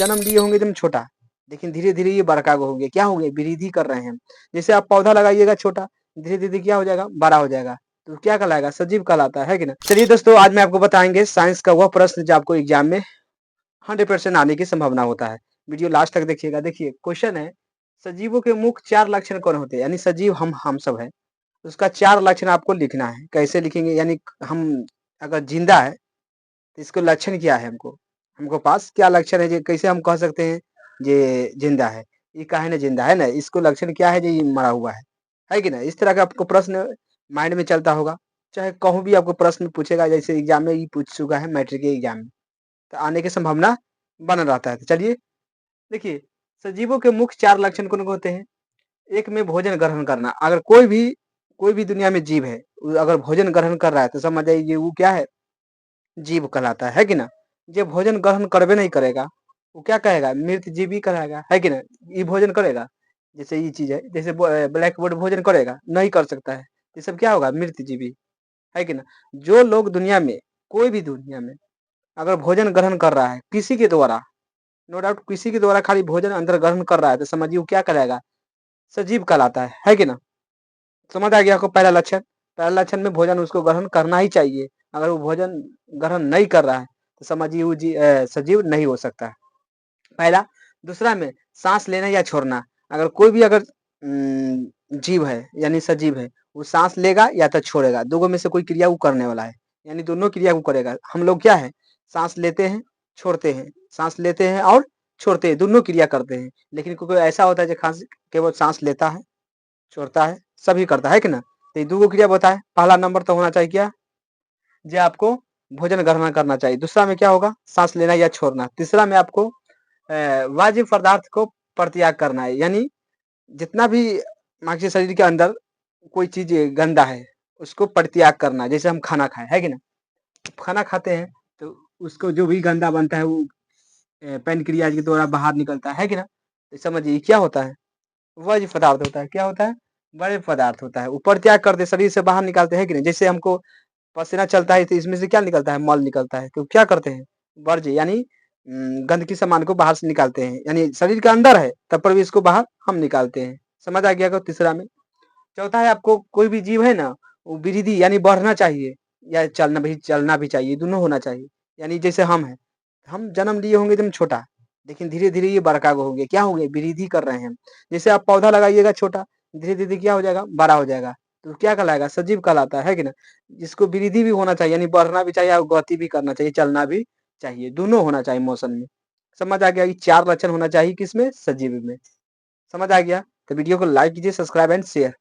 जन्म लिए होंगे एकदम छोटा, लेकिन धीरे-धीरे ये बड़का होंगे, क्या होंगे? वृद्धि कर रहे हैं। जैसे आप पौधा लगाइएगा छोटा, धीरे-धीरे क्या हो जाएगा? बड़ा हो जाएगा, तो क्या कहलाएगा? सजीव कहलाता है कि ना? चलिए दोस्तों, आज मैं आपको बताएँगे साइंस का वह प्रश्न जो आपको एग्ज़ाम में 100% आने की संभावना होता है। वीडियो लास्ट तक देखिएगा। देखिए क्वेश्चन है, सजीवों के मुख्य 4 लक्षण कौन होते हैं? यानी सजीव हम सब हैं। उसका 4 लक्षण आपको लिखना है। कैसे लिखेंगे? यानी हम अगर ज़िंदा है, तो इसके लक्षण क्या है हमको? हमको पास क्या लक्षण है? जे कैसे हम कह सकते हैं ये ज़िंदा है? ये काहे न ज़िंदा है ना? इसको लक्षण क्या है जो ये मरा हुआ है कि ना? इस तरह का आपको प्रश्न माइंड में चलता होगा। चाहे कहूँ भी आपको प्रश्न पूछेगा, जैसे एग्ज़ाम में ये पूछ चुका है मैट्रिक के एग्ज़ाम में, तो आने की संभावना बना रहता है। तो चलिए देखिए, सजीवों के मुख्य 4 लक्षण कौन-कौन होते हैं? एक में भोजन ग्रहण करना। अगर कोई भी दुनिया में जीव है, वो अगर भोजन ग्रहण कर रहा है, तो समझ जाइए वो क्या है? जीव कहलाता है कि ना? जो भोजन ग्रहण करबे नहीं करेगा, वो क्या कहेगा? मृत जीव ही कहलाएगा, है कि ना? ये भोजन करेगा, जैसे ये चीज़ है, जैसे ब्लैक बोर्ड भोजन करेगा? नहीं कर सकता है। ये सब क्या होगा? मृत जीवी, है कि ना? जो लोग दुनिया में, कोई भी दुनिया में अगर भोजन ग्रहण कर रहा है, किसी के द्वारा, नो डाउट किसी के द्वारा खाली भोजन अंदर ग्रहण कर रहा है, तो समझिए वो क्या कहलाएगा? सजीव कहलाता है कि ना? समझ आ गया आपको पहला लक्षण? पहला लक्षण में भोजन उसको ग्रहण करना ही चाहिए। अगर वो भोजन ग्रहण नहीं कर रहा है, तो समझिए वो सजीव नहीं हो सकता है। पहला। दूसरा में साँस लेना या छोड़ना। अगर कोई भी अगर जीव है यानी सजीव है, वो साँस लेगा या तो छोड़ेगा, दोनों में से कोई क्रिया वो करने वाला है। यानी दोनों क्रिया वो करेगा। हम लोग क्या है? साँस लेते हैं, छोड़ते हैं, साँस लेते हैं और छोड़ते हैं, दोनों क्रिया करते हैं। लेकिन कोई-कोई ऐसा होता है जो खास केवल साँस लेता है, छोड़ता है, सभी करता है कि ना? तो ये 2 गो क्रिया बताएँ। पहला नंबर तो होना चाहिए क्या? जे आपको भोजन ग्रहण करना चाहिए। दूसरा में क्या होगा? साँस लेना या छोड़ना। तीसरा में आपको वाजिब पदार्थ को परित्याग करना है। यानी जितना भी मान के शरीर के अंदर कोई चीज़ गंदा है, उसको परित्याग करना। जैसे हम खाना खाएँ, है कि ना? खाना खाते हैं, तो उसको जो भी गंदा बनता है वो पैनक्रियाज़ के द्वारा बाहर निकलता है कि ना? तो समझिए ये क्या होता है? वर्ज्य पदार्थ होता है। क्या होता है? वर्ज्य पदार्थ होता है। वो परित्याग करते शरीर से बाहर निकालते हैं कि नहीं? जैसे हमको पसीना चलता है तो इसमें से क्या निकलता है? मल निकलता है। तो क्या करते हैं? वर्ज्य यानी गंदगी सामान को बाहर से निकालते हैं। यानी शरीर के अंदर है, तब पर भी इसको बाहर हम निकालते हैं। समझ आ गया आपको तीसरा में? चौथा है आपको कोई भी जीव है ना, वो वृद्धि यानी बढ़ना चाहिए या चलना भी चाहिए, दोनों होना चाहिए। यानी जैसे हम हैं, हम जन्म लिए होंगे एकदम छोटा, लेकिन धीरे-धीरे ये बड़का होंगे, क्या होंगे? वृद्धि कर रहे हैं। जैसे आप पौधा लगाइएगा छोटा, धीरे-धीरे क्या हो जाएगा? बड़ा हो जाएगा, तो क्या कहलाएगा? सजीव कहलाता है कि ना? जिसको वृद्धि भी होना चाहिए, यानी बढ़ना भी चाहिए और गति भी करना चाहिए, चलना भी चाहिए, दोनों होना चाहिए मौसम में। समझ आ गया? ये 4 लक्षण होना चाहिए किसमें? सजीव में। समझ आ गया? तो वीडियो को लाइक कीजिए, सब्सक्राइब एंड शेयर।